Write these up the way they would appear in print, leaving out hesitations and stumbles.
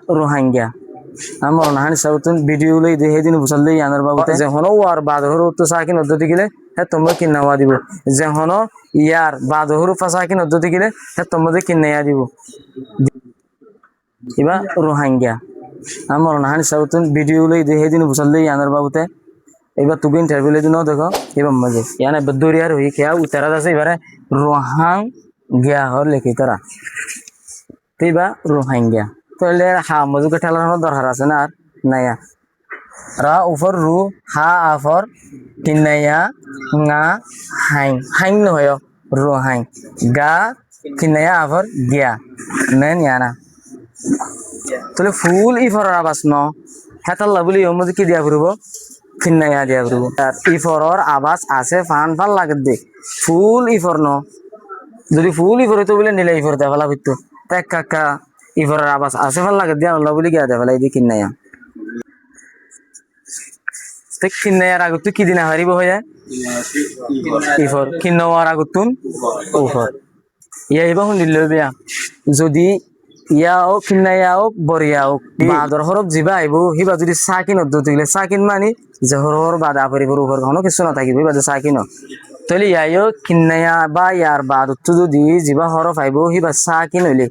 রোহিঙ্গা আমার নাহানি সাবতুন ভিডিও লই দে হেদিন বুঝালে ইয়ানার বাবুতে যে হনো ওয়ার বাদহর তো সাকিন অদ্দতি গিলে হে তোমরা কিন্নাওয়া দিব যে হনো ইয়ার বাদহর ফাসাকিন অদ্দতি গিলে হে তোমরা কিন্নায়া দিব ইবা রোহিঙ্গা আমার নাহানি সাবতুন ভিডিও লই দে হেদিন বুঝালে ইয়ানার বাবুতে এবার তুমি ইন্টারভিউ লে দিনো দেখো এবার মজে ইয়ানা বদুরিয়ার হই কেয়া উতারা আছে এবারে রোহাং গিয়া হর লেখি তারা তিবা রোহিঙ্গা তাহলে হা মজুকে ঠেলানোর দরকার আছে না আর নাইয়া রা উপর রু হা আফর কিনাইয়া ngা হাইং হাইং নহয় রোহাং গা কিনাইয়া আফর গিয়া মেন ইয়ানা তাহলে ফুল ইফর আবাস ন হেতাল্লা বলি ওর মধ্যে কি দিয়া করব কিনাইয়া দিয়া করব আর ইফরর আবাস আছে ফান ফান লাগে দে ফুল ইফর ন যদি ফুল ইফর হইতো বলে নিলে ইফর দেওয়া ফেলা হইতো টেক কাকা ইফরের আবাস আছে ভাল লাগে দিয়া আল্লাহ বলি গিয়া দেওয়া ফেলা এই কিনাইয়া কিনাইয়ার আগত তুই কি দিনা হারিব হয়ে যায় ইফর কিনাওয়ার আগত তুন উফর ইয়া এবার শুনিল বেয়া যদি ইয়াও কিনাইয়াও বরিয়াও বাদর হরফ জিবা আইব হিবা যদি সাকিন অদ্দতি গেলে সাকিন মানি যে হর বাদা পরিবার উপর কোনো কিছু না থাকিব হিবা সাকিন তাহলে ইয়াইও কিনাইয়া বা ইয়ার বাদত যদি জিবা হরফ আইব হিবা সাকিন হইলে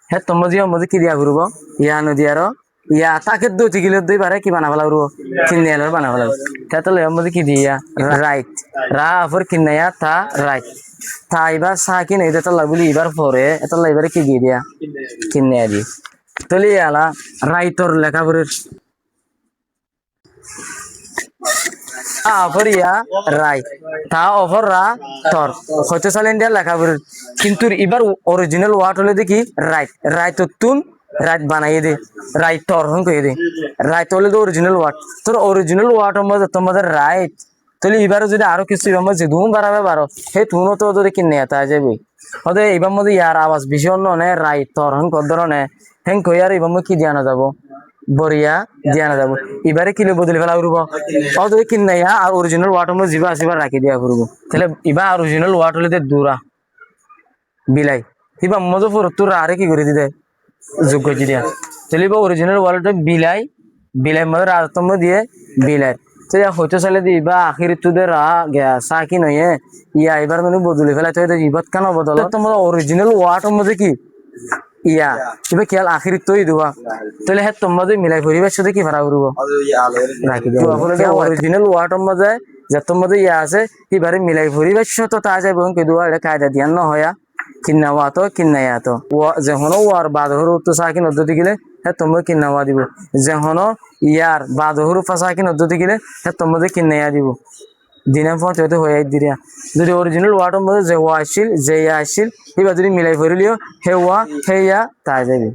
হে তোমরা জিও মধ্যে কি দিয়া ঘুরব ইয়া নদিয়ার ইয়া তাকে দতি গেলে দুই বারে কি বানা ফেলা ঘুরব কিনাইয়ার বানা ফেলা তাহলে এর মধ্যে কি দিয়া রাইট রা ফর কিনাইয়া তা রাইট তা এবার সাকিন এই এটা লাগলি এবার পরে এটা এবারে কি দিয়ে দিয়া কিনাইয়া দি তাহলে ইয়ালা রাইটর লেখা করে আফর ইয়া রাইট তা অফর রা তর হয়তো সাল ইন্ডিয়া লেখা করে কিন্তু এবার অরিজিনাল ওয়ার্ড হলে দেখি রাইট রাইট তুন রাইট বানাইয়ে দে রাইট তর হন কয়ে দে রাইট হলে তো অরিজিনাল ওয়ার্ড তোর অরিজিনাল ওয়ার্ড মধ্যে তোমাদের রাইট তাহলে এবারে যদি আরো কিছু এবার যে ধুম বাড়াবে বারো সেই তুনও তো যদি কিনে তা যাবে হতে এবার মধ্যে ইয়ার আওয়াজ বেশি অন্য নে রাইট তর হন কত ধরনের হেন কই আর এবার কি দিয়া না যাবো বরিয়া দিয়া না যাবো এবারে কিলো বদলে ফেলা করবো অত কিনে আর অরিজিনাল ওয়ার্ড মধ্যে যিবা আসিবার রাখি দিয়া করবো তাহলে এবার অরিজিনাল ওয়ার্ড হলে দূরা বিলাই এবার মজা পর তোর আরে কি করে দিতে যোগ্য দিয়া তাহলে এবার অরিজিনাল ওয়ার্ডটা বিলাই বিলাই মধ্যে রাজতম্য দিয়ে বিলাই তো হয়তো চাইলে দি বা আখির তোদের সাকি নয় ইয়া এবার মানে বদলে ফেলাই তো ইবাদ কেন বদল তোমার অরিজিনাল ওয়ার্ডের মধ্যে কি ইয়া এবার খেয়াল আখির তৈ দেওয়া তাহলে হ্যাঁ তোমাদের মিলাই পরিবেশ সাথে কি ভাড়া করবো রাখি দেওয়া অরিজিনাল ওয়ার্ডের মধ্যে যে তোমাদের ইয়া আছে এবারে মিলাই পরিবেশ তো তা যাবে কে দেওয়া এটা কায়দা দিয়ান ন হয়া কিন্নাওয়া তো কিন্নাইয়া তো যখন ওয়ার বাদহর তো সাকিন অদ্দতি গেলে হ্যাঁ তোমরা কিন্নাওয়া দিব যখন ইয়ার বাদহর ফাঁসাকিন অদ্দতি গেলে হ্যাঁ তোমাদের কিন্নাইয়া দিব দিনের পর হয়তো হয়ে দিয়া যদি অরিজিনাল ওয়ার্ডের মধ্যে যে ওয়া আসছিল যে ইয়া আসছিল এবার যদি মিলাই ফরিলিও হে ওয়া হে ইয়া তাই যাবে